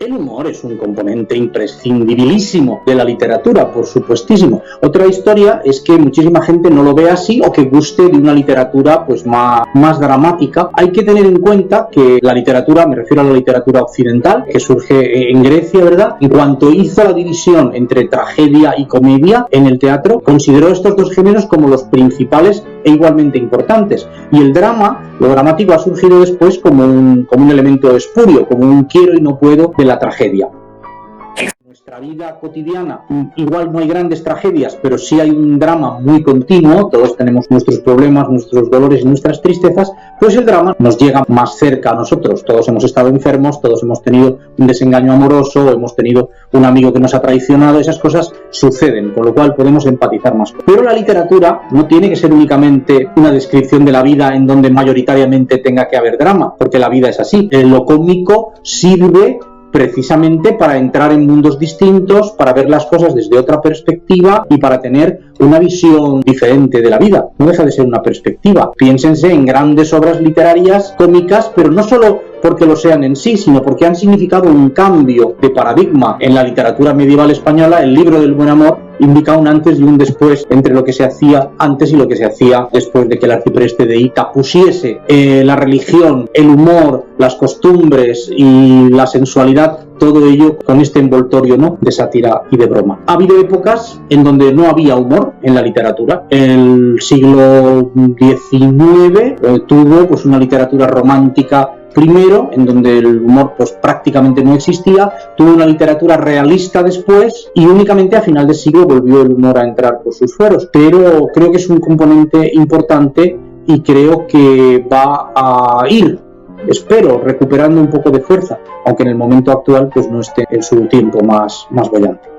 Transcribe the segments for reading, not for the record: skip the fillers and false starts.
El humor es un componente imprescindibilísimo de la literatura, por supuestísimo. Otra historia es que muchísima gente no lo ve así o que guste de una literatura pues más dramática. Hay que tener en cuenta que la literatura, me refiero a la literatura occidental, que surge en Grecia, ¿verdad? En cuanto hizo la división entre tragedia y comedia en el teatro, consideró estos dos géneros como los principales e igualmente importantes. Y el drama, lo dramático, ha surgido después como un elemento espurio, como un quiero y no puedo de la tragedia. En nuestra vida cotidiana igual no hay grandes tragedias, pero sí hay un drama muy continuo, todos tenemos nuestros problemas, nuestros dolores y nuestras tristezas, pues el drama nos llega más cerca a nosotros. Todos hemos estado enfermos, todos hemos tenido un desengaño amoroso, hemos tenido un amigo que nos ha traicionado, esas cosas suceden, con lo cual podemos empatizar más. Pero la literatura no tiene que ser únicamente una descripción de la vida en donde mayoritariamente tenga que haber drama, porque la vida es así. Lo cómico sirve precisamente para entrar en mundos distintos, para ver las cosas desde otra perspectiva y para tener una visión diferente de la vida. No deja de ser una perspectiva. Piénsense en grandes obras literarias cómicas, pero no solo porque lo sean en sí, sino porque han significado un cambio de paradigma en la literatura medieval española. El libro del buen amor indica un antes y un después entre lo que se hacía antes y lo que se hacía después de que el arcipreste de Ita pusiese la religión, el humor, las costumbres y la sensualidad, todo ello con este envoltorio, ¿no?, de sátira y de broma. Ha habido épocas en donde no había humor en la literatura. El siglo XIX tuvo pues una literatura romántica primero, en donde el humor pues prácticamente no existía, tuvo una literatura realista después y únicamente a final de siglo volvió el humor a entrar por sus fueros. Pero creo que es un componente importante y creo que va a ir, espero, recuperando un poco de fuerza, aunque en el momento actual pues no esté en su tiempo más bollante.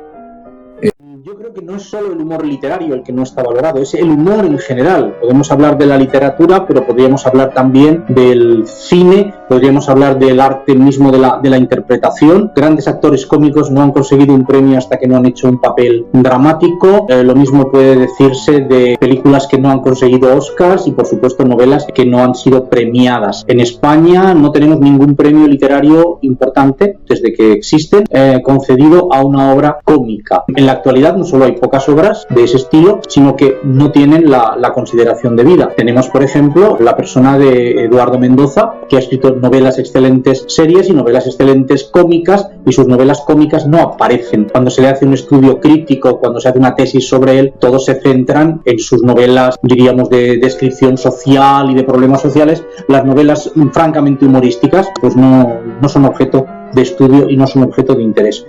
Yo creo que no es solo el humor literario el que no está valorado, es el humor en general. Podemos hablar de la literatura, pero podríamos hablar también del cine, podríamos hablar del arte mismo de la interpretación. Grandes actores cómicos no han conseguido un premio hasta que no han hecho un papel dramático. Lo mismo puede decirse de películas que no han conseguido Oscars y, por supuesto, novelas que no han sido premiadas. En España no tenemos ningún premio literario importante, desde que existen, concedido a una obra cómica. En la actualidad no solo hay pocas obras de ese estilo, sino que no tienen la consideración debida. Tenemos, por ejemplo, la persona de Eduardo Mendoza, que ha escrito novelas excelentes serias y novelas excelentes cómicas, y sus novelas cómicas no aparecen. Cuando se le hace un estudio crítico, cuando se hace una tesis sobre él, todos se centran en sus novelas, diríamos, de descripción social y de problemas sociales. Las novelas francamente humorísticas pues no son objeto de estudio y no son objeto de interés.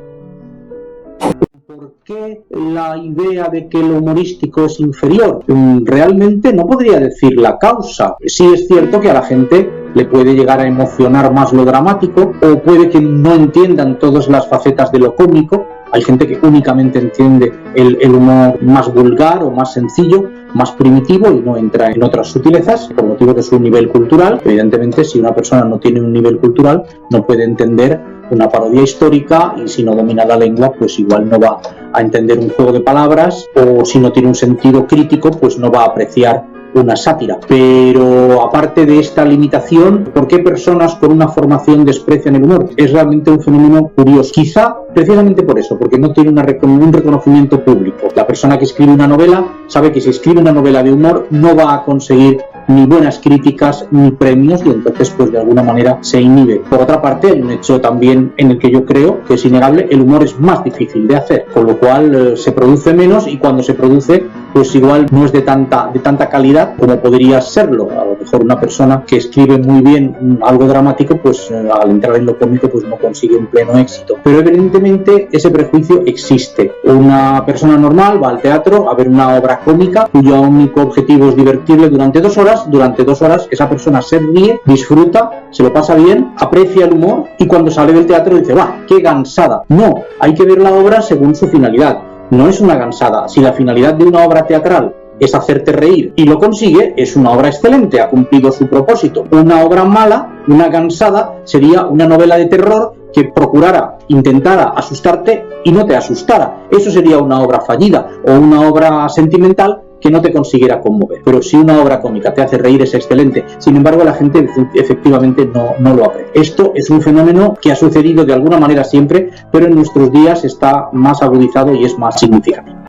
¿Por qué la idea de que lo humorístico es inferior? Realmente no podría decir la causa. Sí es cierto que a la gente le puede llegar a emocionar más lo dramático, o puede que no entiendan todas las facetas de lo cómico. Hay gente que únicamente entiende el humor más vulgar o más sencillo, más primitivo, y no entra en otras sutilezas por motivo de su nivel cultural. Evidentemente, si una persona no tiene un nivel cultural, no puede entender una parodia histórica, y si no domina la lengua, pues igual no va a entender un juego de palabras, o si no tiene un sentido crítico, pues no va a apreciar una sátira. Pero aparte de esta limitación, ¿por qué personas con una formación desprecian el humor? Es realmente un fenómeno curioso. Quizá precisamente por eso, porque no tiene un reconocimiento público. La persona que escribe una novela sabe que si escribe una novela de humor no va a conseguir ni buenas críticas ni premios, y entonces pues de alguna manera se inhibe. Por otra parte, hay un hecho también en el que yo creo que es innegable: el humor es más difícil de hacer, con lo cual se produce menos, y cuando se produce pues igual no es de tanta calidad como podría serlo. A lo mejor una persona que escribe muy bien algo dramático, pues al entrar en lo cómico pues no consigue un pleno éxito. Pero evidentemente ese prejuicio existe. Una persona normal va al teatro a ver una obra cómica cuyo único objetivo es divertirle durante 2 horas. Durante 2 horas esa persona se ríe, disfruta, se lo pasa bien, aprecia el humor, y cuando sale del teatro dice: ¡bah, qué gansada! No, hay que ver la obra según su finalidad. No es una gansada. Si la finalidad de una obra teatral es hacerte reír y lo consigue, es una obra excelente, ha cumplido su propósito. Una obra mala, una gansada, sería una novela de terror que intentara asustarte y no te asustara. Eso sería una obra fallida. O una obra sentimental que no te consiguiera conmover. Pero si una obra cómica te hace reír es excelente. Sin embargo, la gente efectivamente no lo aprende. Esto es un fenómeno que ha sucedido de alguna manera siempre, pero en nuestros días está más agudizado y es más significativo.